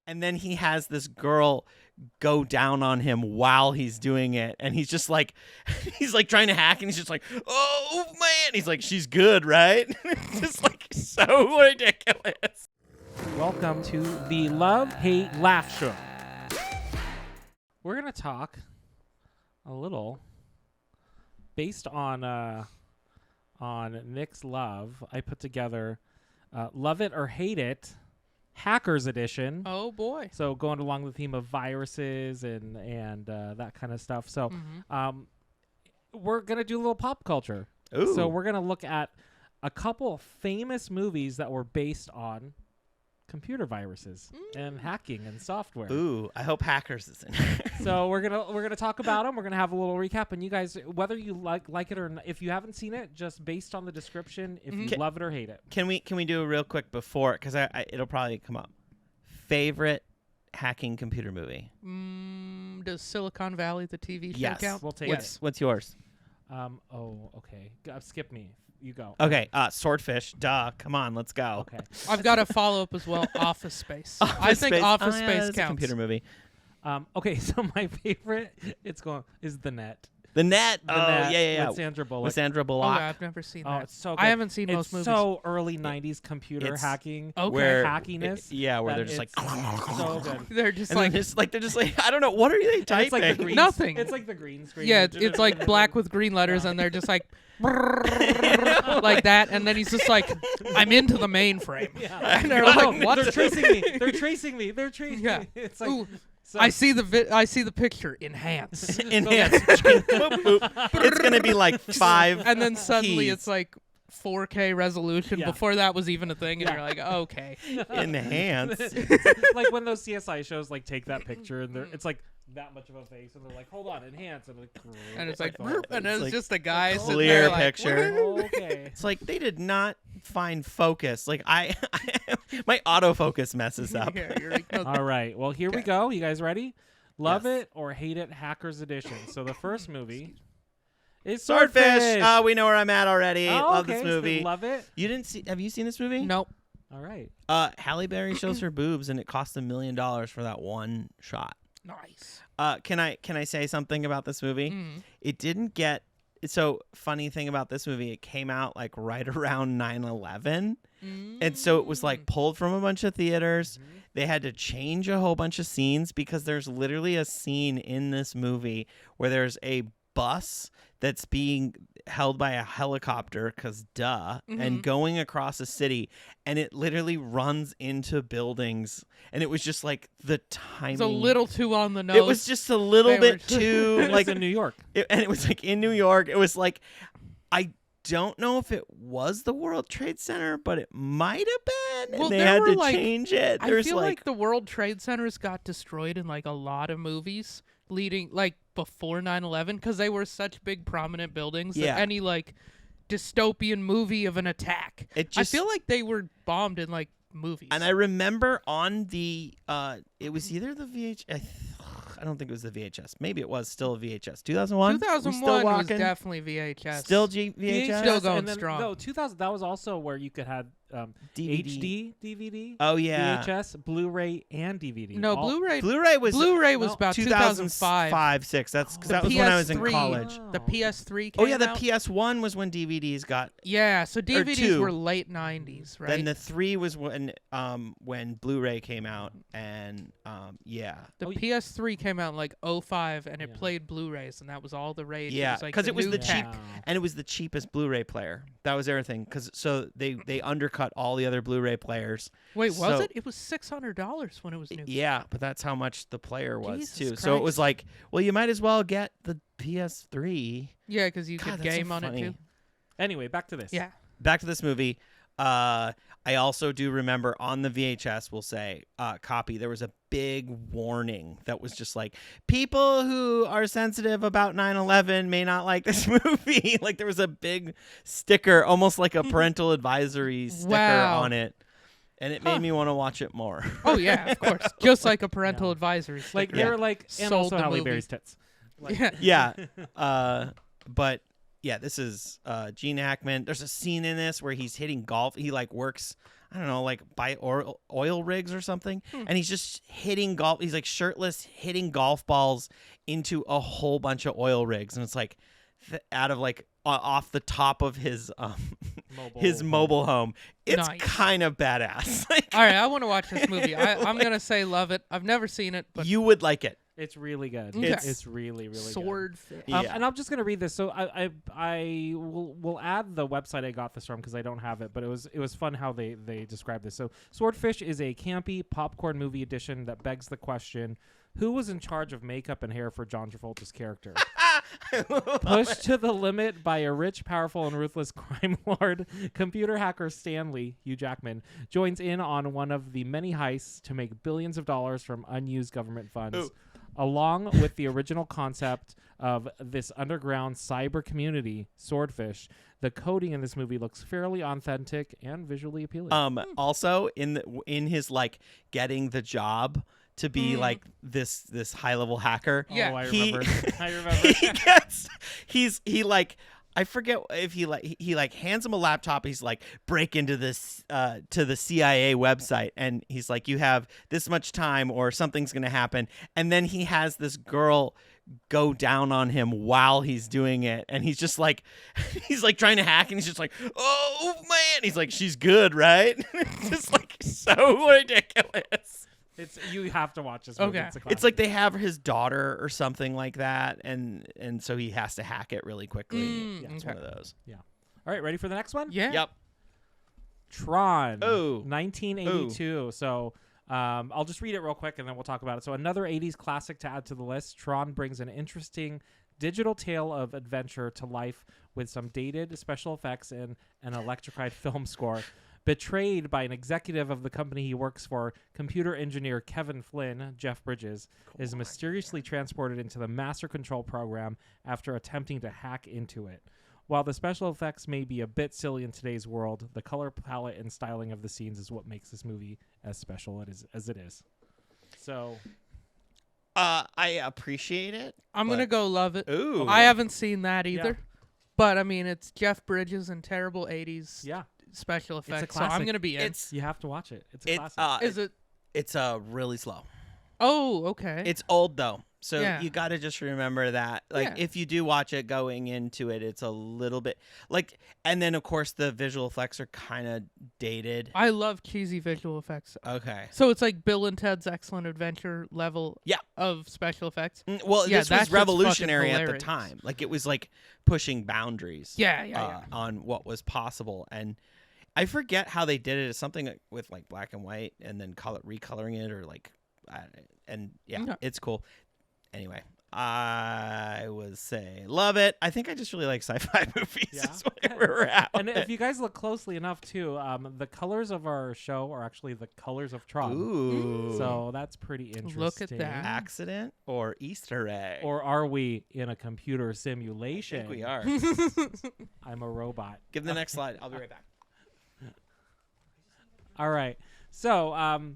And then he has this girl go down on him while he's doing it. And he's just like, he's like trying to hack. And he's just like, oh, man. He's like, she's good, right? It's just like so ridiculous. Welcome to the Love, Hate, Laugh Show. We're going to talk a little based on Nick's love. I put together Love It or Hate It, Hackers Edition. Oh boy! So going along the theme of viruses and that kind of stuff. So we're gonna do a little pop culture. Ooh. So we're gonna look at a couple famous movies that were based on computer viruses and hacking and software. Ooh, I hope Hackers is in there. So we're gonna talk about them. We're gonna have a little recap, and you guys, whether you like it or not, if you haven't seen it, just based on the description, if you love it or hate it. Can we do a real quick before, because it'll probably come up. Favorite hacking computer movie? Does Silicon Valley, the TV show, Yes. count? We'll take Yes. What's yours? Oh, okay. Skip me. You go. Okay, Swordfish. Duh. Come on, let's go. Okay. I've got a follow-up as well. Office Space. I Office think Space. Office Oh, yeah, Space that's a counts. computer movie. Okay. So my favorite is The Net. The Net. The Oh, Net yeah. With Sandra Bullock. With Sandra Oh, Bullock. yeah, I've never seen Oh, that. it's so good. I haven't seen it's most movies. So early '90s computer it's- hacking. Okay. Where hackiness. where that they're just like, it's so good. They're just and like, they're just like, I don't know, what are they And typing? it's like the green, Nothing. It's like the green screen. yeah, it's like black with green letters, and they're just like, like that, and then he's just like, I'm into the mainframe. Yeah. And they're like, what? They're tracing me. They're tracing me. They're tracing Yeah. me. It's like, Ooh, so, I see the picture. Enhance. Enhance. Boop, boop. It's gonna be like 5. And then suddenly keys. it's like 4K resolution. Yeah. Before that was even a thing, and Yeah. you're like, okay. Enhance. like when those CSI shows like take that picture and it's like that much of a face and they're like, hold on, enhance, and And it's like, all "Vroom," and It's it's like just a guy sitting clear there like, picture. okay. It's like they did not find focus. Like I my autofocus messes up. Yeah, you're like, no, All right. Well, here we Okay. go. You guys ready? Love Yes. it or hate it, Hackers Edition. So the first movie is Swordfish. We know where I'm at already. Oh, Love okay, this so movie. love it. You didn't see? Have you seen this movie? nope. All right. Halle Berry shows her boobs, and it cost $1 million for that one shot. Nice. Can I say something about this movie? It didn't get. So funny thing about this movie, it came out like right around 9/11, and so it was like pulled from a bunch of theaters. They had to change a whole bunch of scenes because there's literally a scene in this movie where there's a bus that's being held by a helicopter, because and going across a city, and it literally runs into buildings, and it was just like the timing. It's a little too on the nose. It was just a little They bit were- too And like it's in New York. and it was like in New York. It was like, I don't know if it was the World Trade Center, but it might have been. Well, and they there had were, to like- change it. I There's feel like the World Trade Centers got destroyed in like a lot of movies leading like before 9/11 because they were such big prominent buildings Yeah. that any like dystopian movie of an attack, it just, I feel like they were bombed in like movies. and I remember on the it was either the VHS. I don't think it was the VHS. Maybe it was still a VHS. 2001. 2001 was definitely VHS. Still VHS. Still going and then, strong. No, 2000. That was also where you could have HD DVD, Oh yeah. VHS, Blu-ray, and DVD. No, All- Blu-ray. Blu-ray was Blu-ray was no, about 2005, 2005. 6. That's because The that was when I was in PS3 college. The Oh. PS3 came Oh yeah, the out. PS1 was when DVDs got. Yeah, so DVDs 2. were late 90s, right? Then the 3 was when Blu-ray came out, and yeah. The Oh, PS3 came out in like 05, and it Yeah. played Blu-rays, and that was all the rage. Yeah, like 'cause the it was new the tech. cheap- And it was the cheapest Blu-ray player. That was everything. So they undercut all the other Blu-ray players. Wait, was So- it? It was $600 when it was new. Yeah, but that's how much the player was Jesus too. So it was Christ. like, well, you might as well get the PS3. Yeah, because you God, could that's so game on it funny. too. Anyway, back to this. Yeah. Back to this movie. I also do remember on the VHS, we'll say, copy, there was a big warning that was just like, people who are sensitive about 9/11 may not like this movie. Like there was a big sticker, almost like a parental advisory sticker Wow. on it. And it made me want to watch it more. Oh yeah, of course. Just like a parental Yeah. advisory Like sticker. they were like, and Sold also the Halle movie. Berry's tits. Like, Yeah. Yeah. But yeah, this is Gene Hackman. There's a scene in this where he's hitting golf. He like works, I don't know, like by oil rigs or something. And he's just hitting golf. He's like shirtless, hitting golf balls into a whole bunch of oil rigs. And it's like out of like off the top of his mobile home. It's Nice. kind of badass. Like, All right, I want to watch this movie. I'm gonna say love it. I've never seen it, but you would like it. It's really good. Okay. It's really, really good. Swordfish. Yeah. And I'm just gonna read this. So I will add the website I got this from because I don't have it, but it was fun how they described this. So Swordfish is a campy popcorn movie edition that begs the question: who was in charge of makeup and hair for John Travolta's character? Pushed to the limit by a rich, powerful, and ruthless crime lord, computer hacker Stanley, Hugh Jackman, joins in on one of the many heists to make billions of dollars from unused government funds. Ooh. Along with the original concept of this underground cyber community, Swordfish, the coding in this movie looks fairly authentic and visually appealing. Also in his like getting the job to be like this high level hacker. Yeah. Oh, I He- remember. I remember. he like I forget if he like hands him a laptop. He's like, break into this to the CIA website, and he's like, you have this much time or something's gonna happen. And then he has this girl go down on him while he's doing it, and he's just like he's like trying to hack, and he's just like, oh man, he's like, she's good, right? It's just like so ridiculous. You have to watch this movie. Okay. It's a It's classic. like they have his daughter or something like that, and so he has to hack it really quickly. Mm, Yeah, it's okay. one of those. All right, ready for the next one? Yeah. Yep. Tron. Ooh. 1982. So I'll just read it real quick and then we'll talk about it. So another 80s classic to add to the list. Tron brings an interesting digital tale of adventure to life with some dated special effects and an electrified film score. Betrayed by an executive of the company he works for, computer engineer Kevin Flynn, Jeff Bridges, is mysteriously transported into the master control program after attempting to hack into it. While the special effects may be a bit silly in today's world, the color palette and styling of the scenes is what makes this movie as special as it is. So, I appreciate it. I'm gonna go love it. Ooh. I haven't seen that Yeah. either, but I mean it's Jeff Bridges and terrible '80s yeah, special a effects, so I'm classic. gonna be in. It's you have to watch it. It's a classic. Is it? It's really slow. Oh, okay. It's old though, so Yeah. you got to just remember that. Like Yeah. if you do watch it going into it, it's a little bit like, and then of course the visual effects are kind of dated. I love cheesy visual effects. Okay. So it's like Bill and Ted's Excellent Adventure level Yeah. of special effects. Well, Yeah, this that was shit's revolutionary fucking at the hilarious. time. Like it was like pushing boundaries. Yeah. On what was possible. And I forget how they did it. It's something like with like black and white and then recoloring it or like, Okay. it's cool. Anyway, I would say love it. I think I just really like sci-fi movies. Yeah. Is where we're at. And with if it. you guys look closely enough too, the colors of our show are actually the colors of Tron. Ooh. So that's pretty interesting. Look at that. Accident or Easter egg? Or are we in a computer I simulation? think we are. I'm a robot. Give the next slide. I'll be right back. All right. So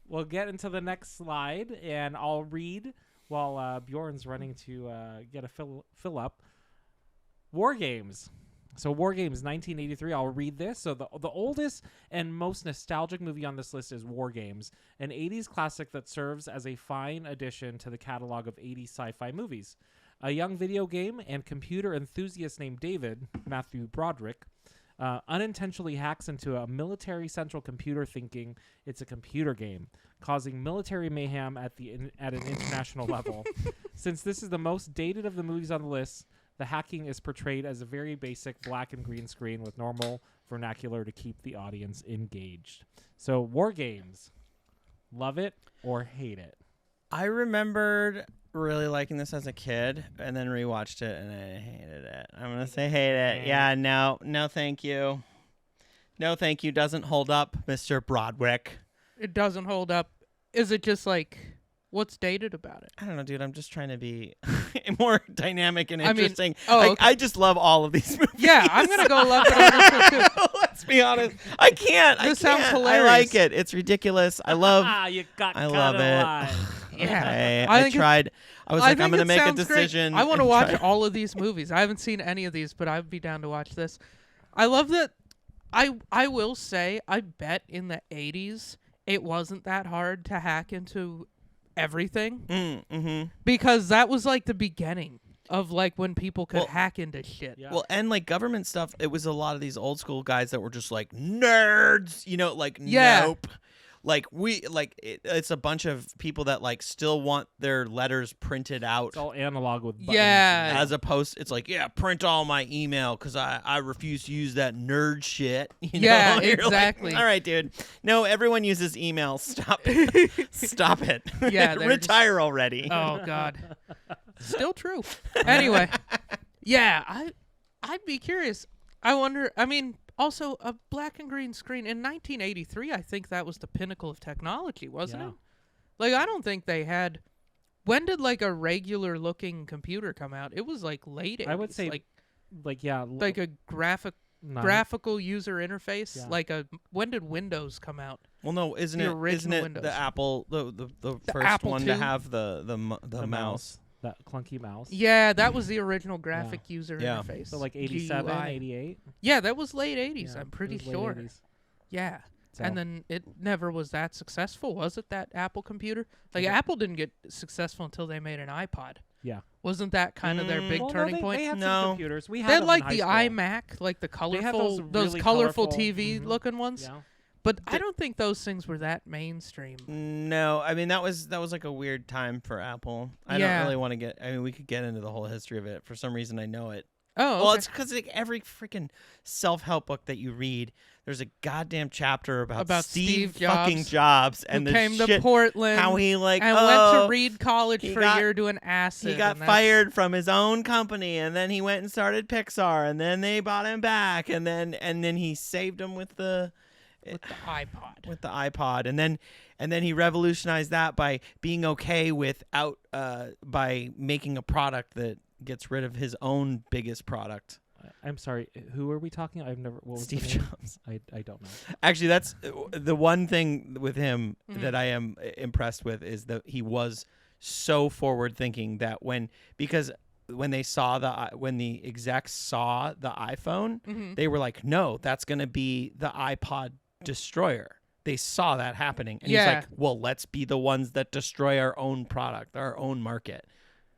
we'll get into the next slide, and I'll read while Bjorn's running to get a fill up. War Games. So War Games 1983. I'll read this. So the oldest and most nostalgic movie on this list is War Games, an 80s classic that serves as a fine addition to the catalog of 80s sci-fi movies. A young video game and computer enthusiast named David, Matthew Broderick, unintentionally hacks into a military central computer thinking it's a computer game, causing military mayhem at an international level. Since this is the most dated of the movies on the list, the hacking is portrayed as a very basic black and green screen with normal vernacular to keep the audience engaged. So War Games, love it or hate it? I remembered really liking this as a kid and then rewatched it and I hated it. I'm going to say hate it. Yeah, no, thank you. No, thank you. Doesn't hold up, Mr. Broderick. It doesn't hold up. Is it just like what's dated about it? I don't know, dude. I'm just trying to be more dynamic and I mean, interesting. okay. I just love all of these movies. Yeah, I'm gonna go love it on this one too. Let's be honest. I can't. This I sounds can't. hilarious. I like it. It's ridiculous. I love. You got I love it. Yeah. Okay, I I think it- tried. I was I like, I'm think gonna it make a sounds great. decision. I want to and watch try- all of these movies. I haven't seen any of these, but I'd be down to watch this. I love that I will say, I bet in the 80s it wasn't that hard to hack into everything. Mm-hmm. Because that was like the beginning of like when people could hack into shit. Yeah. Well, and like government stuff, it was a lot of these old school guys that were just like nerds, you know, like nope. Like it's a bunch of people that like still want their letters printed out. It's all analog with buttons. Yeah. As opposed, it's like, yeah, print all my email because I refuse to use that nerd shit. You know? Yeah, You're exactly. Like, all right, dude. No, everyone uses email. Stop. Stop it. Yeah, they're retire already. Oh God. Still true. Anyway, yeah, I'd be curious. I wonder. I mean, also a black and green screen in 1983. I think that was the pinnacle of technology, wasn't it? Like, I don't think they had. When did like a regular looking computer come out? It was like late 80s. I would say, like a graphical user interface. Yeah. Like when did Windows come out? Well, no, isn't it Windows. the Apple the first Apple one II? to have the mouse? That clunky mouse. Yeah, that was the original graphic user Yeah. interface. So like 87, GUI. 88. Yeah, that was late 80s. Yeah, I'm pretty it was late sure. 80s. Yeah. So- And then it never was that successful, was it, that Apple computer? Like, Apple didn't get successful until they made an iPod. Yeah. Wasn't that kind of their big Well, no, turning they, point? They had No. some computers. We They had had them like in the high school. iMac, like the They colorful, had those really colorful colorful- TV looking ones. Yeah. But I don't think those things were that mainstream. No, I mean that was like a weird time for Apple. I Yeah. don't really want to get. I mean, we could get into the whole history of it. For some reason, I know it. Oh, Well, okay. it's because like every freaking self-help book that you read, there's a goddamn chapter about Steve fucking Jobs and who the came shit, to Portland how he like and went to Reed College he for got- a year doing acid. He got and that's- fired from his own company, and then he went and started Pixar, and then they bought him back, and then he saved him with the iPod, and then he revolutionized that by being okay without by making a product that gets rid of his own biggest product. I'm sorry. Who are we talking? I've never. What was Steve the name? Jobs. I don't know. Actually, that's the one thing with him Mhm. that I am impressed with is that he was so forward thinking that because when they saw when the execs saw the iPhone, Mhm. they were like, no, that's going to be the iPod destroyer. They saw that happening. And Yeah. he's like, well, let's be the ones that destroy our own product, our own market.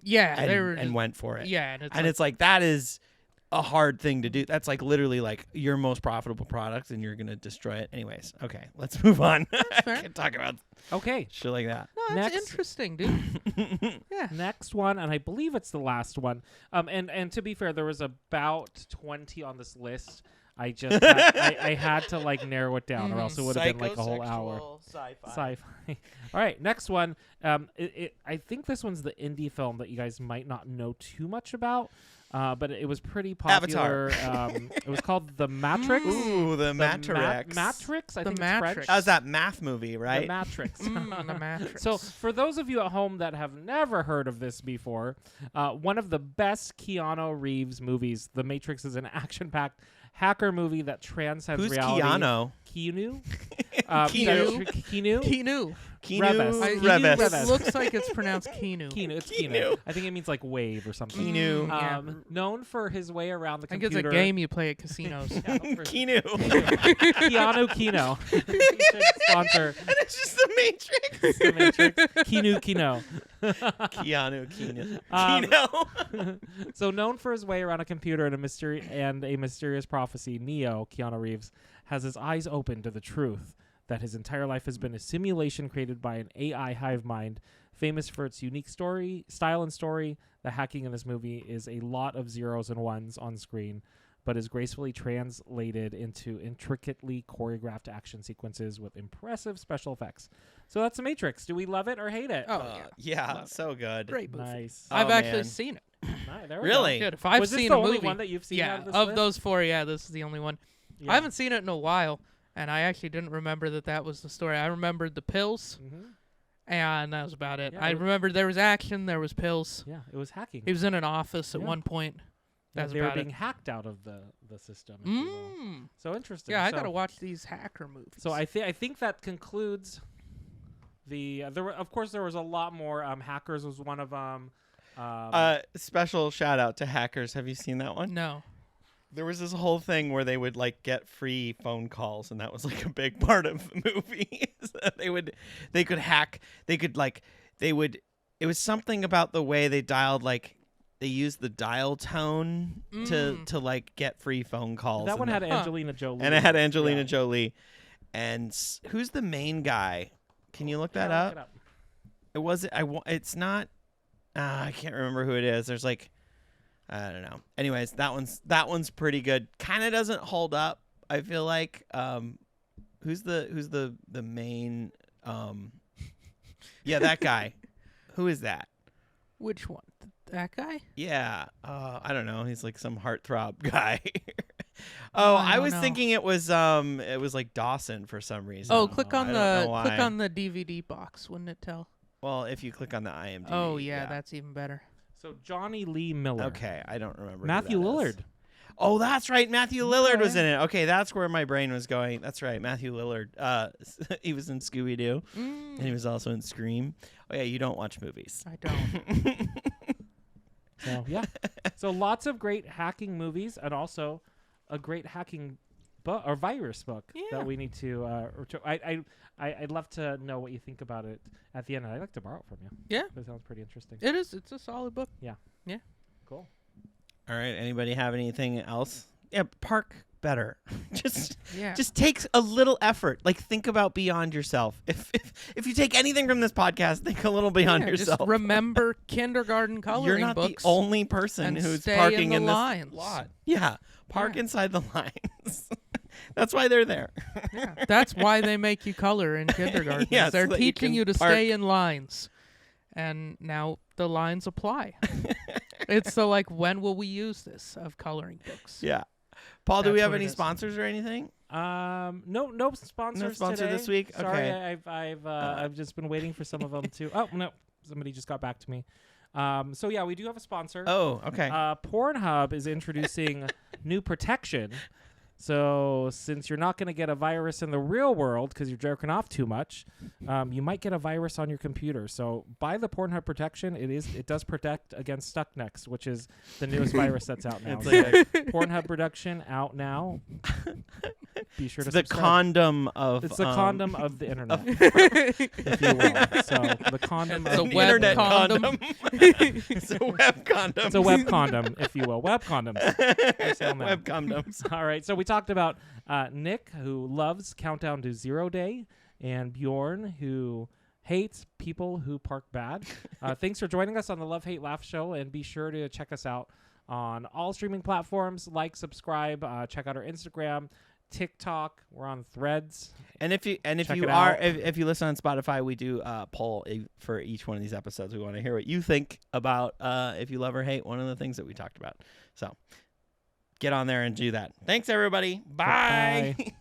Yeah, they were And just- went for it. Yeah, And it's like, that is a hard thing to do. That's like literally like your most profitable product and you're going to destroy it. Anyways, okay, let's move on. I fair. can't talk about Okay. shit like that. no, that's Next. interesting, dude. Yeah. Next one, and I believe it's the last one. And to be fair, there was about 20 on this list. I just I had to like narrow it down, or else it would have been like a whole hour. Sci-fi. All right, next one. I think this one's the indie film that you guys might not know too much about, but it was pretty popular. It was called The Matrix. Ooh, the Matrix. Matrix. I The think Matrix. it's French. That was that math movie, The right? Matrix. The Matrix. So, for those of you at home that have never heard of this before, one of the best Keanu Reeves movies, The Matrix, is an action-packed hacker movie that transcends Who's reality. Keanu? Keanu? Keanu. Keanu? Keanu. Revis. Keanu Revis. Revis. It looks like it's pronounced Keanu. Keanu. It's Keanu. Keanu. I think it means like wave or something. Keanu. Yeah. Known for his way around the I think computer. it's a game you play at casinos. Keanu. Keanu Kino. You should sponsor And it's just the Matrix. The Matrix. Keanu Kino. Keanu. Um, Kino. So known for his way around a computer and a mysterious prophecy, Neo, Keanu Reeves, has his eyes open to the truth that his entire life has been a simulation created by an AI hive mind. Famous for its unique style and story, the hacking in this movie is a lot of zeros and ones on screen, but is gracefully translated into intricately choreographed action sequences with impressive special effects. So that's The Matrix. Do we love it or hate it? Oh, yeah. Yeah, so good. Great movie. Nice. Oh, I've actually man. seen it. Nice. There we Really? go. Good. If I've Was this seen the a only movie, one that you've seen yeah, out of this of list? those four, yeah, this is the only one. Yeah. I haven't seen it in a while, and I actually didn't remember that was the story. I remembered the pills, Mhm. and that was about it. Yeah, I it was- remembered there was action, there was pills. Yeah, it was hacking. He was in an office at Yeah. one point. Yeah, That's they were about being it. hacked out of the system. If you will. Mm. So interesting. Yeah, I so, gotta watch these hacker movies. So I think that concludes the. There were, of course, there was a lot more. Hackers was one of them. Special shout out to Hackers. Have you seen that one? no. There was this whole thing where they would like get free phone calls, and that was like a big part of the movie. They could hack. It was something about the way they dialed, like they used the dial tone to like get free phone calls. That one had Angelina Jolie. And it had Angelina Jolie. And who's the main guy? Can you look that up? Look it up. It's not. I can't remember who it is. There's like. I don't know. Anyways, that one's pretty good. Kind of doesn't hold up, I feel like. Who's the main yeah, that guy. Who is that? Which one? That guy? Yeah. I don't know. He's like some heartthrob guy. I was thinking it was like Dawson for some reason. Oh, click on the DVD box, wouldn't it tell? Well, if you click on the IMDb. Oh, yeah, that's even better. So Johnny Lee Miller. Okay, I don't remember. Matthew Lillard. Oh, that's right. Matthew Lillard was in it. Okay, that's where my brain was going. That's right. Matthew Lillard. He was in Scooby-Doo, and he was also in Scream. Oh, yeah, you don't watch movies. I don't. So, yeah. So lots of great hacking movies, and also a great hacking book or virus book that we need to. I'd love to know what you think about it at the end. I'd like to borrow it from you. Yeah. That sounds pretty interesting. It is. It's a solid book. Yeah. Yeah. Cool. All right. Anybody have anything else? Yeah, park better. Just Yeah. takes a little effort. Like, think about beyond yourself. If you take anything from this podcast, think a little beyond yourself. Just remember kindergarten coloring You're not books. the only person and who's stay parking in the this lines. lot. Yeah, park Yeah. inside the lines. That's why they're there. Yeah. That's why they make you color in kindergarten. Yeah, They're so that you teaching can you to park. stay in lines. And now the lines apply. It's the like, when will we use this of coloring books? Yeah. Paul, do we That's have what any it is. sponsors or anything? No sponsors. No sponsor today. this week? Sorry, Okay. I've just been waiting for some of them to. Oh no, somebody just got back to me. So yeah, we do have a sponsor. Oh, okay. Pornhub is introducing new protection. So since you're not going to get a virus in the real world because you're jerking off too much, you might get a virus on your computer. So buy the Pornhub protection. It does protect against stuck necks, which is the newest virus that's out now. It's So like Pornhub production out now. Be sure to the subscribe. condom of It's the condom of the internet, if you will. So the condom It's of a the web internet condom. It's a web condom. It's a web condom, if you will. Web condoms. For sale now. Web condoms. All right. So we talked about Nick, who loves Countdown to Zero Day, and Bjorn, who hates people who park bad. Thanks for joining us on the Love, Hate, Laugh show, and be sure to check us out on all streaming platforms. Like, subscribe, check out our Instagram, TikTok. We're on Threads. And if you Check it out. if you listen on Spotify, we do poll for each one of these episodes. We want to hear what you think about if you love or hate one of the things that we talked about. So get on there and do that. Thanks, everybody. Bye. Bye.